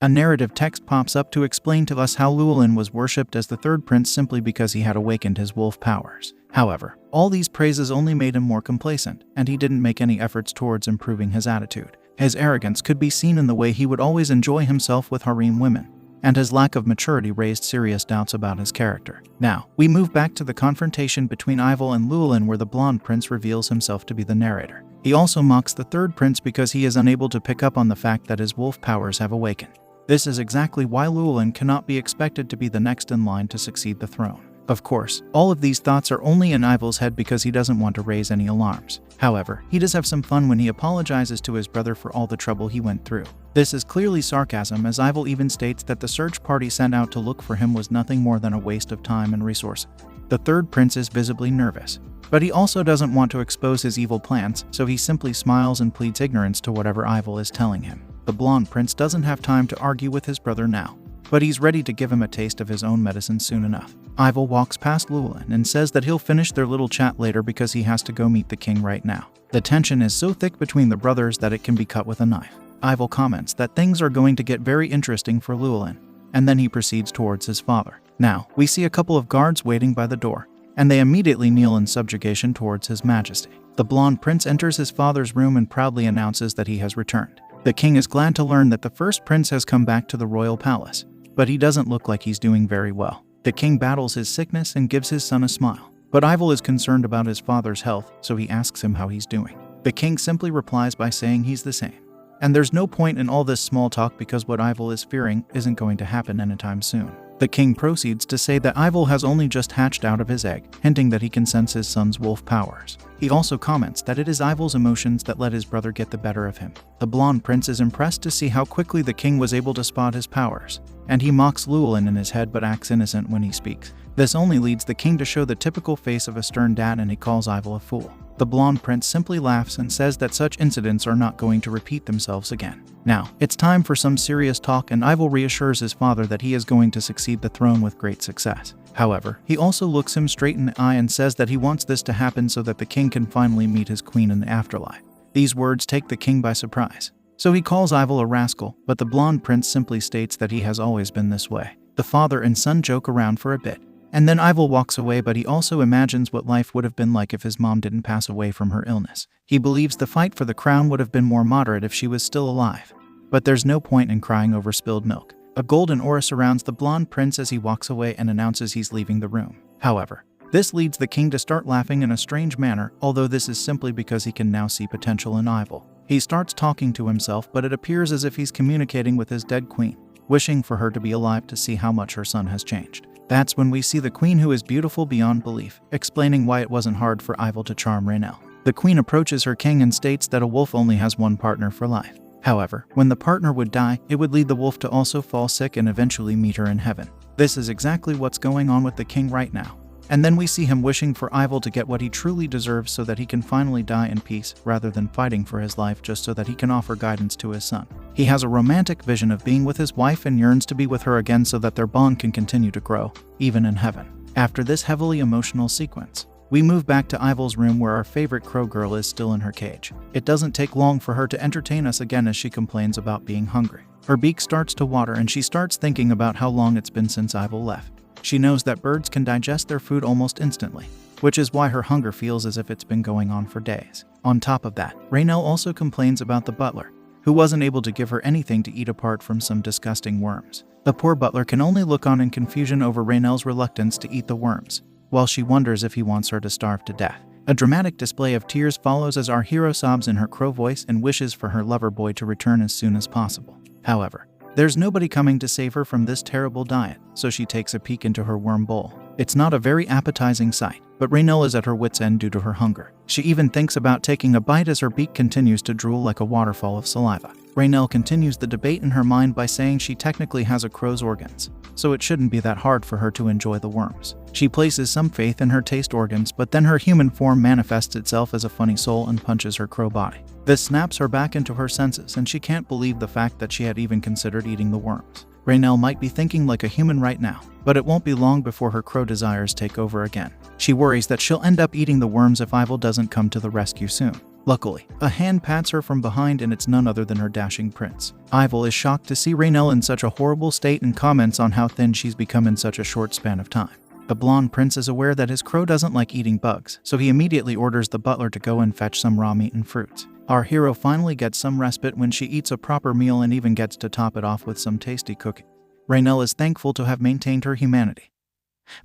A narrative text pops up to explain to us how Llewellyn was worshipped as the third prince simply because he had awakened his wolf powers. However, all these praises only made him more complacent, and he didn't make any efforts towards improving his attitude. His arrogance could be seen in the way he would always enjoy himself with harem women, and his lack of maturity raised serious doubts about his character. Now, we move back to the confrontation between Ivor and Llewellyn, where the blonde prince reveals himself to be the narrator. He also mocks the third prince because he is unable to pick up on the fact that his wolf powers have awakened. This is exactly why Llewellyn cannot be expected to be the next in line to succeed the throne. Of course, all of these thoughts are only in Ivor's head because he doesn't want to raise any alarms. However, he does have some fun when he apologizes to his brother for all the trouble he went through. This is clearly sarcasm, as Ivor even states that the search party sent out to look for him was nothing more than a waste of time and resources. The third prince is visibly nervous, but he also doesn't want to expose his evil plans, so he simply smiles and pleads ignorance to whatever Ivor is telling him. The blonde prince doesn't have time to argue with his brother now, but he's ready to give him a taste of his own medicine soon enough. Ivor walks past Llewellyn and says that he'll finish their little chat later because he has to go meet the king right now. The tension is so thick between the brothers that it can be cut with a knife. Ivor comments that things are going to get very interesting for Llewellyn, and then he proceeds towards his father. Now, we see a couple of guards waiting by the door, and they immediately kneel in subjugation towards His Majesty. The blonde prince enters his father's room and proudly announces that he has returned. The king is glad to learn that the first prince has come back to the royal palace, but he doesn't look like he's doing very well. The king battles his sickness and gives his son a smile, but Ivor is concerned about his father's health, so he asks him how he's doing. The king simply replies by saying he's the same. And there's no point in all this small talk because what Ivor is fearing isn't going to happen anytime soon. The king proceeds to say that Ivor has only just hatched out of his egg, hinting that he can sense his son's wolf powers. He also comments that it is Ivor's emotions that let his brother get the better of him. The blonde prince is impressed to see how quickly the king was able to spot his powers, and he mocks Llewellyn in his head but acts innocent when he speaks. This only leads the king to show the typical face of a stern dad, and he calls Ivor a fool. The blonde prince simply laughs and says that such incidents are not going to repeat themselves again. Now, it's time for some serious talk, and Ivor reassures his father that he is going to succeed the throne with great success. However, he also looks him straight in the eye and says that he wants this to happen so that the king can finally meet his queen in the afterlife. These words take the king by surprise, so he calls Ivor a rascal, but the blonde prince simply states that he has always been this way. The father and son joke around for a bit, and then Ivor walks away, but he also imagines what life would have been like if his mom didn't pass away from her illness. He believes the fight for the crown would have been more moderate if she was still alive, but there's no point in crying over spilled milk. A golden aura surrounds the blonde prince as he walks away and announces he's leaving the room. However, this leads the king to start laughing in a strange manner, although this is simply because he can now see potential in Ivor. He starts talking to himself, but it appears as if he's communicating with his dead queen, wishing for her to be alive to see how much her son has changed. That's when we see the queen, who is beautiful beyond belief, explaining why it wasn't hard for Ivor to charm Rhaenel. The queen approaches her king and states that a wolf only has one partner for life. However, when the partner would die, it would lead the wolf to also fall sick and eventually meet her in heaven. This is exactly what's going on with the king right now. And then we see him wishing for Ivor to get what he truly deserves so that he can finally die in peace, rather than fighting for his life just so that he can offer guidance to his son. He has a romantic vision of being with his wife and yearns to be with her again so that their bond can continue to grow, even in heaven. After this heavily emotional sequence, we move back to Ivor's room, where our favorite crow girl is still in her cage. It doesn't take long for her to entertain us again as she complains about being hungry. Her beak starts to water and she starts thinking about how long it's been since Ivor left. She knows that birds can digest their food almost instantly, which is why her hunger feels as if it's been going on for days. On top of that, Rhaenel also complains about the butler, who wasn't able to give her anything to eat apart from some disgusting worms. The poor butler can only look on in confusion over Rhaenel's reluctance to eat the worms, while she wonders if he wants her to starve to death. A dramatic display of tears follows as our hero sobs in her crow voice and wishes for her lover boy to return as soon as possible. However, there's nobody coming to save her from this terrible diet, so she takes a peek into her worm bowl. It's not a very appetizing sight, but Rhaenel is at her wit's end due to her hunger. She even thinks about taking a bite as her beak continues to drool like a waterfall of saliva. Rhaenel continues the debate in her mind by saying she technically has a crow's organs, so it shouldn't be that hard for her to enjoy the worms. She places some faith in her taste organs, but then her human form manifests itself as a funny soul and punches her crow body. This snaps her back into her senses, and she can't believe the fact that she had even considered eating the worms. Rhaenel might be thinking like a human right now, but it won't be long before her crow desires take over again. She worries that she'll end up eating the worms if Ivor doesn't come to the rescue soon. Luckily, a hand pats her from behind and it's none other than her dashing prince. Ivel is shocked to see Raynell in such a horrible state and comments on how thin she's become in such a short span of time. The blonde prince is aware that his crow doesn't like eating bugs, so he immediately orders the butler to go and fetch some raw meat and fruits. Our hero finally gets some respite when she eats a proper meal and even gets to top it off with some tasty cooking. Raynell is thankful to have maintained her humanity.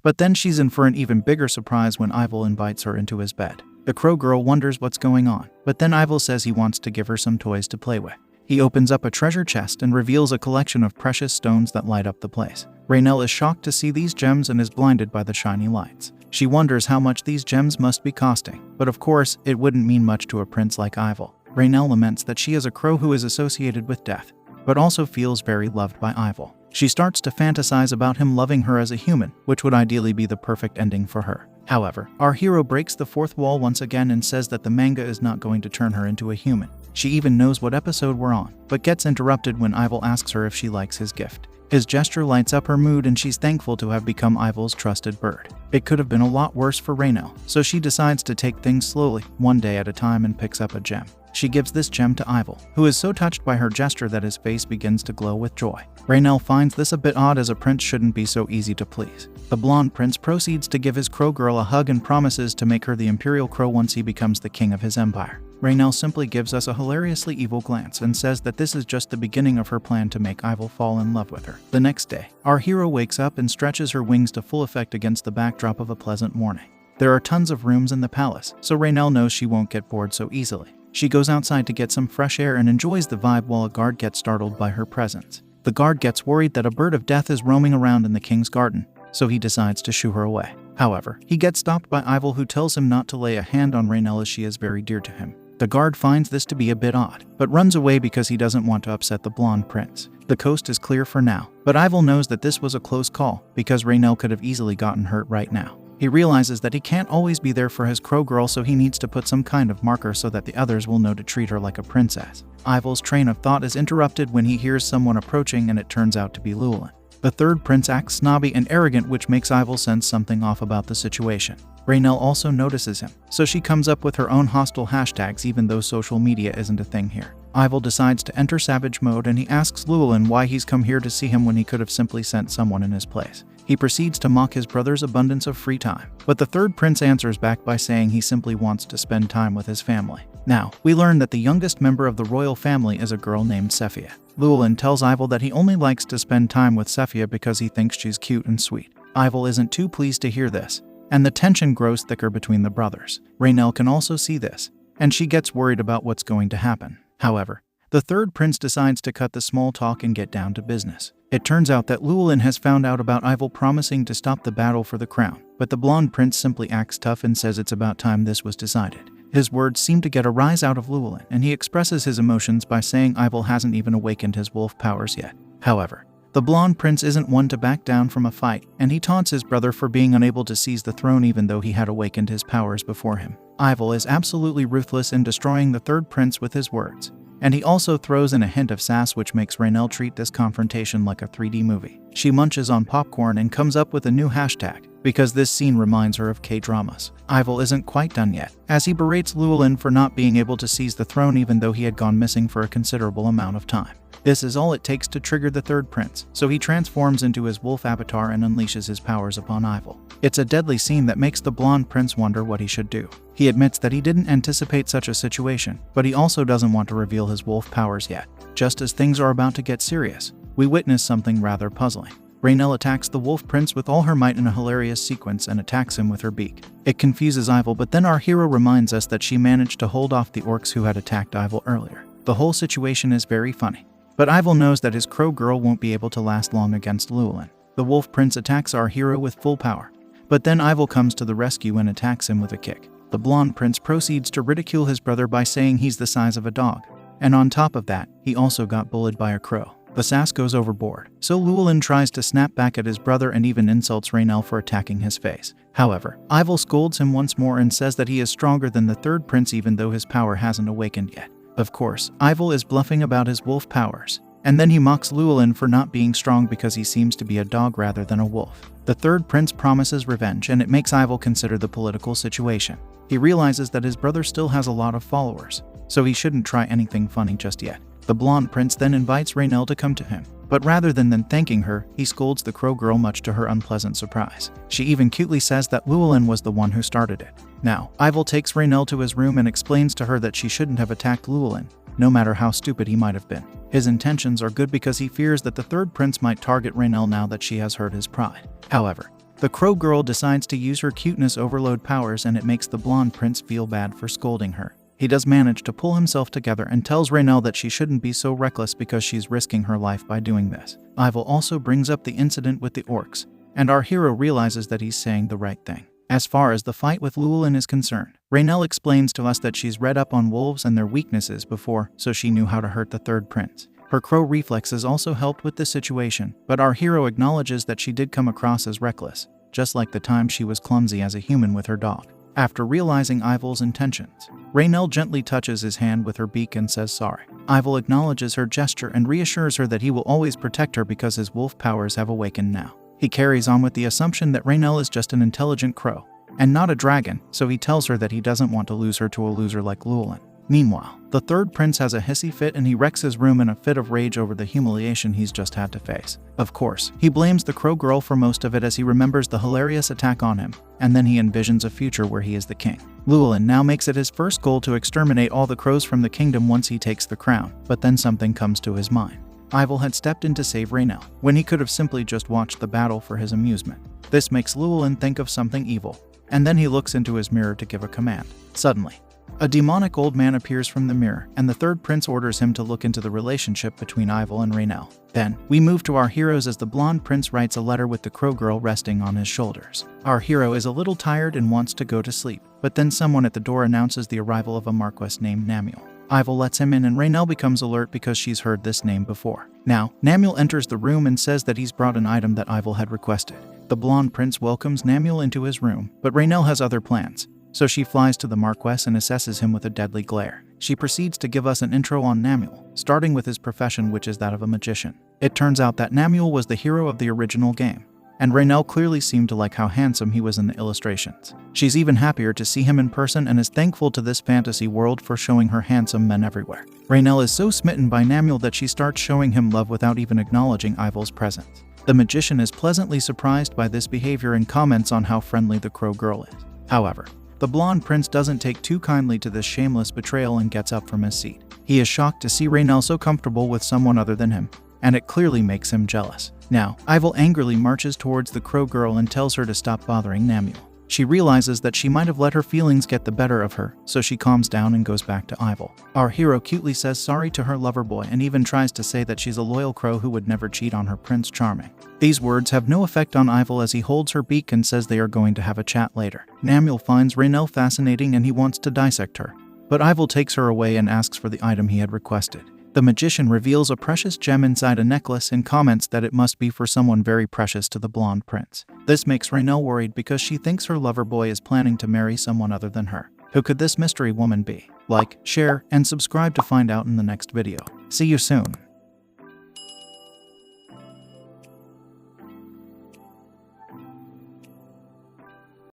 But then she's in for an even bigger surprise when Ivel invites her into his bed. The crow girl wonders what's going on, but then Ivel says he wants to give her some toys to play with. He opens up a treasure chest and reveals a collection of precious stones that light up the place. Raynell is shocked to see these gems and is blinded by the shiny lights. She wonders how much these gems must be costing, but of course, it wouldn't mean much to a prince like Ivel. Raynell laments that she is a crow who is associated with death, but also feels very loved by Ivel. She starts to fantasize about him loving her as a human, which would ideally be the perfect ending for her. However, our hero breaks the fourth wall once again and says that the manga is not going to turn her into a human. She even knows what episode we're on, but gets interrupted when Ivel asks her if she likes his gift. His gesture lights up her mood and she's thankful to have become Ivel's trusted bird. It could have been a lot worse for Raynell, so she decides to take things slowly, one day at a time, and picks up a gem. She gives this gem to Ivel, who is so touched by her gesture that his face begins to glow with joy. Raynell finds this a bit odd as a prince shouldn't be so easy to please. The blonde prince proceeds to give his crow girl a hug and promises to make her the imperial crow once he becomes the king of his empire. Raynell simply gives us a hilariously evil glance and says that this is just the beginning of her plan to make Ivel fall in love with her. The next day, our hero wakes up and stretches her wings to full effect against the backdrop of a pleasant morning. There are tons of rooms in the palace, so Raynell knows she won't get bored so easily. She goes outside to get some fresh air and enjoys the vibe while a guard gets startled by her presence. The guard gets worried that a bird of death is roaming around in the king's garden, so he decides to shoo her away. However, he gets stopped by Ivel, who tells him not to lay a hand on Raynell as she is very dear to him. The guard finds this to be a bit odd, but runs away because he doesn't want to upset the blonde prince. The coast is clear for now, but Ivel knows that this was a close call because Raynell could have easily gotten hurt right now. He realizes that he can't always be there for his crow girl, so he needs to put some kind of marker so that the others will know to treat her like a princess. Ivel's train of thought is interrupted when he hears someone approaching, and it turns out to be Llewellyn. The third prince acts snobby and arrogant, which makes Ivel sense something off about the situation. Raynell also notices him, so she comes up with her own hostile hashtags even though social media isn't a thing here. Ivel decides to enter savage mode and he asks Llewellyn why he's come here to see him when he could have simply sent someone in his place. He proceeds to mock his brother's abundance of free time, but the third prince answers back by saying he simply wants to spend time with his family. Now, we learn that the youngest member of the royal family is a girl named Sephia. Llewellyn tells Ivel that he only likes to spend time with Sephia because he thinks she's cute and sweet. Ivel isn't too pleased to hear this, and the tension grows thicker between the brothers. Raynell can also see this, and she gets worried about what's going to happen. However, the third prince decides to cut the small talk and get down to business. It turns out that Llewellyn has found out about Ivel promising to stop the battle for the crown, but the blonde prince simply acts tough and says it's about time this was decided. His words seem to get a rise out of Llewellyn, and he expresses his emotions by saying Ivel hasn't even awakened his wolf powers yet. However, the blonde prince isn't one to back down from a fight, and he taunts his brother for being unable to seize the throne even though he had awakened his powers before him. Ivel is absolutely ruthless in destroying the third prince with his words, and he also throws in a hint of sass which makes Raynell treat this confrontation like a 3D movie. She munches on popcorn and comes up with a new hashtag, because this scene reminds her of K-dramas. Ivel isn't quite done yet, as he berates Llewellyn for not being able to seize the throne even though he had gone missing for a considerable amount of time. This is all it takes to trigger the third prince, so he transforms into his wolf avatar and unleashes his powers upon Ivel. It's a deadly scene that makes the blonde prince wonder what he should do. He admits that he didn't anticipate such a situation, but he also doesn't want to reveal his wolf powers yet. Just as things are about to get serious, we witness something rather puzzling. Raynell attacks the wolf prince with all her might in a hilarious sequence and attacks him with her beak. It confuses Ivel, but then our hero reminds us that she managed to hold off the orcs who had attacked Ivel earlier. The whole situation is very funny, but Ivel knows that his crow girl won't be able to last long against Llewellyn. The wolf prince attacks our hero with full power, but then Ivel comes to the rescue and attacks him with a kick. The blonde prince proceeds to ridicule his brother by saying he's the size of a dog, and on top of that, he also got bullied by a crow. The sass goes overboard, so Llewellyn tries to snap back at his brother and even insults Raynell for attacking his face. However, Ivel scolds him once more and says that he is stronger than the third prince even though his power hasn't awakened yet. Of course, Ivel is bluffing about his wolf powers, and then he mocks Llewellyn for not being strong because he seems to be a dog rather than a wolf. The third prince promises revenge, and it makes Ivel consider the political situation. He realizes that his brother still has a lot of followers, so he shouldn't try anything funny just yet. The blonde prince then invites Raynell to come to him, but rather than thanking her, he scolds the crow girl much to her unpleasant surprise. She even cutely says that Llewellyn was the one who started it. Now, Ivel takes Raynell to his room and explains to her that she shouldn't have attacked Llewellyn, no matter how stupid he might have been. His intentions are good because he fears that the third prince might target Raynell now that she has hurt his pride. However, the crow girl decides to use her cuteness overload powers, and it makes the blonde prince feel bad for scolding her. He does manage to pull himself together and tells Raynell that she shouldn't be so reckless because she's risking her life by doing this. Ivel also brings up the incident with the orcs, and our hero realizes that he's saying the right thing. As far as the fight with Llewellyn is concerned, Raynell explains to us that she's read up on wolves and their weaknesses before, so she knew how to hurt the third prince. Her crow reflexes also helped with the situation, but our hero acknowledges that she did come across as reckless, just like the time she was clumsy as a human with her dog. After realizing Ivel's intentions, Raynell gently touches his hand with her beak and says sorry. Ivel acknowledges her gesture and reassures her that he will always protect her because his wolf powers have awakened now. He carries on with the assumption that Raynell is just an intelligent crow, and not a dragon, so he tells her that he doesn't want to lose her to a loser like Llewellyn. Meanwhile, the third prince has a hissy fit and he wrecks his room in a fit of rage over the humiliation he's just had to face. Of course, he blames the crow girl for most of it as he remembers the hilarious attack on him, and then he envisions a future where he is the king. Llewellyn now makes it his first goal to exterminate all the crows from the kingdom once he takes the crown, but then something comes to his mind. Ivel had stepped in to save Raynell, when he could have simply just watched the battle for his amusement. This makes Llewellyn think of something evil, and then he looks into his mirror to give a command. Suddenly, a demonic old man appears from the mirror, and the third prince orders him to look into the relationship between Ivel and Raynell. Then, we move to our heroes as the blonde prince writes a letter with the crow girl resting on his shoulders. Our hero is a little tired and wants to go to sleep, but then someone at the door announces the arrival of a marquess named Namiel. Ivel lets him in and Raynell becomes alert because she's heard this name before. Now, Namiel enters the room and says that he's brought an item that Ivel had requested. The blonde prince welcomes Namiel into his room, but Raynell has other plans. So she flies to the Marquess and assesses him with a deadly glare. She proceeds to give us an intro on Namiel, starting with his profession, which is that of a magician. It turns out that Namiel was the hero of the original game, and Raynell clearly seemed to like how handsome he was in the illustrations. She's even happier to see him in person and is thankful to this fantasy world for showing her handsome men everywhere. Raynell is so smitten by Namiel that she starts showing him love without even acknowledging Ivel's presence. The magician is pleasantly surprised by this behavior and comments on how friendly the crow girl is. However, the blonde prince doesn't take too kindly to this shameless betrayal and gets up from his seat. He is shocked to see Raynell so comfortable with someone other than him, and it clearly makes him jealous. Now, Ivel angrily marches towards the crow girl and tells her to stop bothering Namiel. She realizes that she might have let her feelings get the better of her, so she calms down and goes back to Ivel. Our hero cutely says sorry to her lover boy and even tries to say that she's a loyal crow who would never cheat on her Prince Charming. These words have no effect on Ivel as he holds her beak and says they are going to have a chat later. Namiel finds Raynell fascinating and he wants to dissect her, but Ivel takes her away and asks for the item he had requested. The magician reveals a precious gem inside a necklace and comments that it must be for someone very precious to the blonde prince. This makes Raynell worried because she thinks her lover boy is planning to marry someone other than her. Who could this mystery woman be? Like, share, and subscribe to find out in the next video. See you soon.